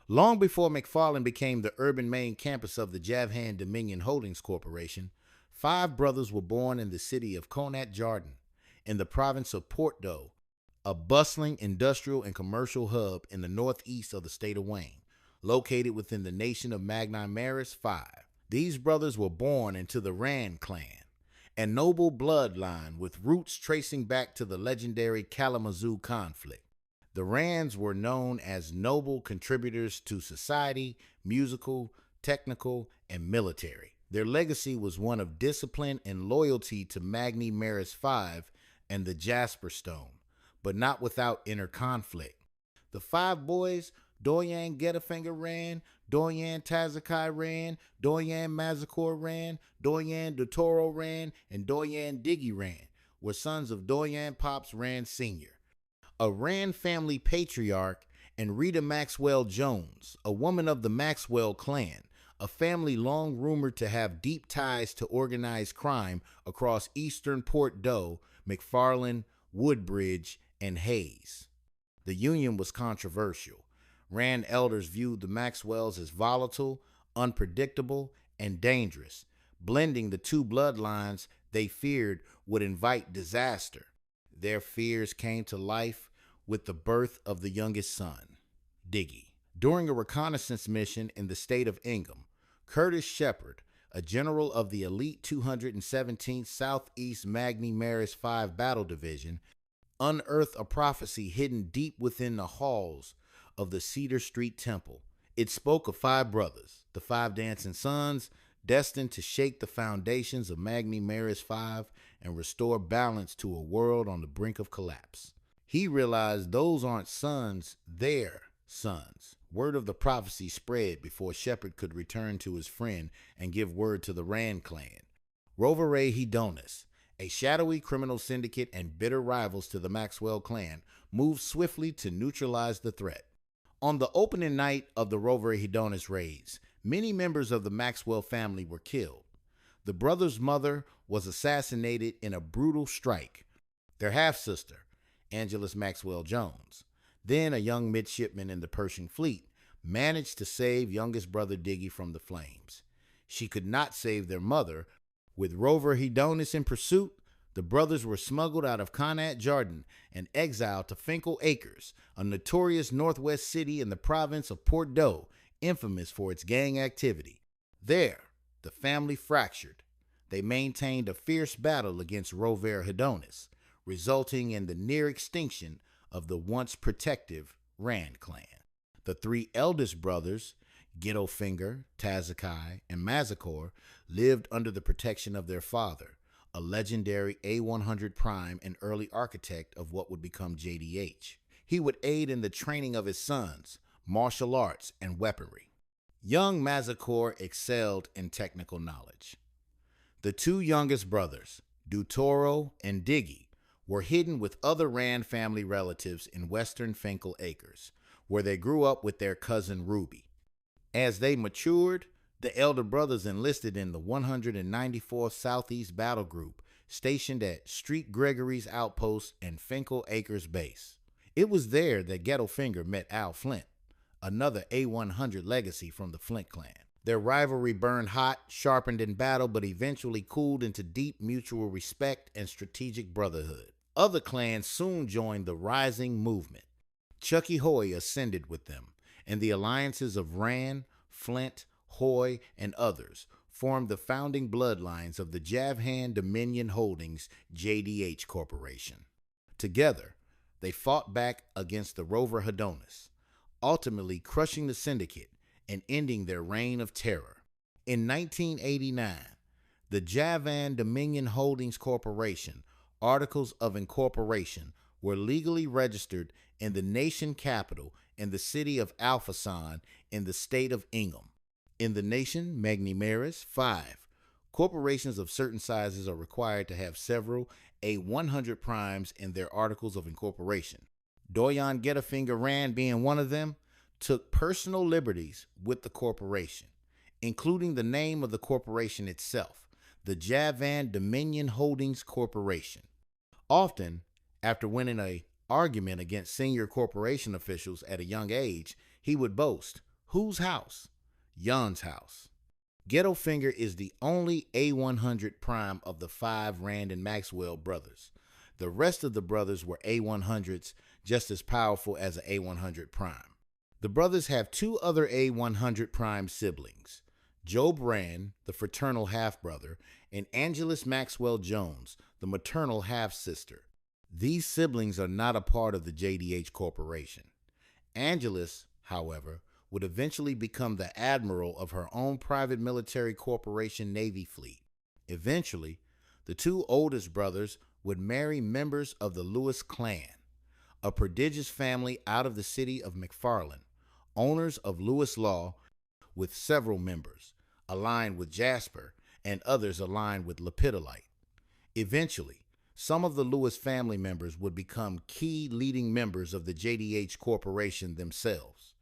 Long before McFarland became the urban main campus of the Javhan Dominion Holdings Corporation, 5 brothers were born in the city of Conat Jardin, in the province of Portneuf, a bustling industrial and commercial hub in the northeast of the state of Wayne, located within the nation of Magni Maris 5. These brothers were born into the Rand clan, a noble bloodline with roots tracing back to the legendary Kalamazoo conflict. The Rands were known as noble contributors to society, musical, technical, and military. Their legacy was one of discipline and loyalty to Magni Maris 5 and the Jasper Stone, but not without inner conflict. The 5 boys, Doyen Getafinger Rand, Doyen Tazakai Rand, Doyen Mazakor Rand, Doyen Dotoro Rand, and Doyen Diggy Rand, were sons of Doyen Pops Rand Sr., a Rand family patriarch, and Rita Maxwell Jones, a woman of the Maxwell clan, a family long rumored to have deep ties to organized crime across eastern Portneuf, McFarland, Woodbridge, and Hayes. The union was controversial. Rand elders viewed the Maxwells as volatile, unpredictable, and dangerous, blending the two bloodlines they feared would invite disaster. Their fears came to life with the birth of the youngest son, Diggy. During a reconnaissance mission in the state of Ingham, Curtis Shepard, a general of the elite 217th Southeast Magni Maris 5 Battle Division, unearthed a prophecy hidden deep within the halls of the Cedar Street Temple. It spoke of 5 brothers, the 5 Dancing Sunz, destined to shake the foundations of Magni Maris 5 and restore balance to a world on the brink of collapse. He realized those aren't sons, they're sons. Word of the prophecy spread before Shepard could return to his friend and give word to the Rand clan. Rovere Hedonus, a shadowy criminal syndicate and bitter rivals to the Maxwell clan, moved swiftly to neutralize the threat. On the opening night of the Rovere Hedonus raids, many members of the Maxwell family were killed. The brothers' mother was assassinated in a brutal strike. Their half-sister, Angelus Maxwell Jones, then a young midshipman in the Pershing fleet, managed to save youngest brother Diggy from the flames. She could not save their mother. With Rover Hedonus in pursuit, the brothers were smuggled out of Conat Jardin and exiled to Finkel Acres, a notorious northwest city in the province of Portneuf, infamous for its gang activity. There, the family fractured. They maintained a fierce battle against Rover Hedonus, resulting in the near extinction of the once protective Rand clan. The 3 eldest brothers, Ghettofinger, Tazakai, and Mazakor, lived under the protection of their father, a legendary A100 prime and early architect of what would become JDH. He would aid in the training of his sons, martial arts, and weaponry. Young Mazakor excelled in technical knowledge. The 2 youngest brothers, Dutoro and Diggy, were hidden with other Rand family relatives in western Finkel Acres, where they grew up with their cousin Ruby. As they matured, the elder brothers enlisted in the 194th Southeast Battle Group, stationed at Street Gregory's Outpost and Finkel Acres Base. It was there that Ghettofinger met Al Flint, another A100 legacy from the Flint clan. Their rivalry burned hot, sharpened in battle, but eventually cooled into deep mutual respect and strategic brotherhood. Other clans soon joined the rising movement. Chucky Hoy ascended with them, and the alliances of Rand, Flint, Hoy, and others formed the founding bloodlines of the Javhan Dominion Holdings JDH Corporation. Together, they fought back against the Rover Hedonus, ultimately crushing the syndicate and ending their reign of terror. In 1989, the Javhan Dominion Holdings Corporation Articles of Incorporation were legally registered in the nation capital in the city of Alphasan in the state of Ingham. In the nation Magni Maris 5, corporations of certain sizes are required to have several A100 primes in their Articles of Incorporation. Doyen Getafinger Rand, being one of them, took personal liberties with the corporation, including the name of the corporation itself, the Javhan Dominion Holdings Corporation. Often, after winning an argument against senior corporation officials at a young age, he would boast, Whose house? Yun's house. Ghettofinger is the only A100 prime of the 5 Rand and Maxwell brothers. The rest of the brothers were A100s, just as powerful as an A100 prime. The brothers have 2 other A100 prime siblings, Job Rand, the fraternal half-brother, and Angelus Maxwell Jones, the maternal half-sister. These siblings are not a part of the JDH Corporation. Angelus, however, would eventually become the admiral of her own private military corporation Navy fleet. Eventually, the 2 oldest brothers would marry members of the Lewis clan, a prodigious family out of the city of McFarland, owners of Lewis Law, with several members aligned with Jasper and others aligned with Lepidolite. Eventually, some of the Lewis family members would become key leading members of the JDH Corporation themselves.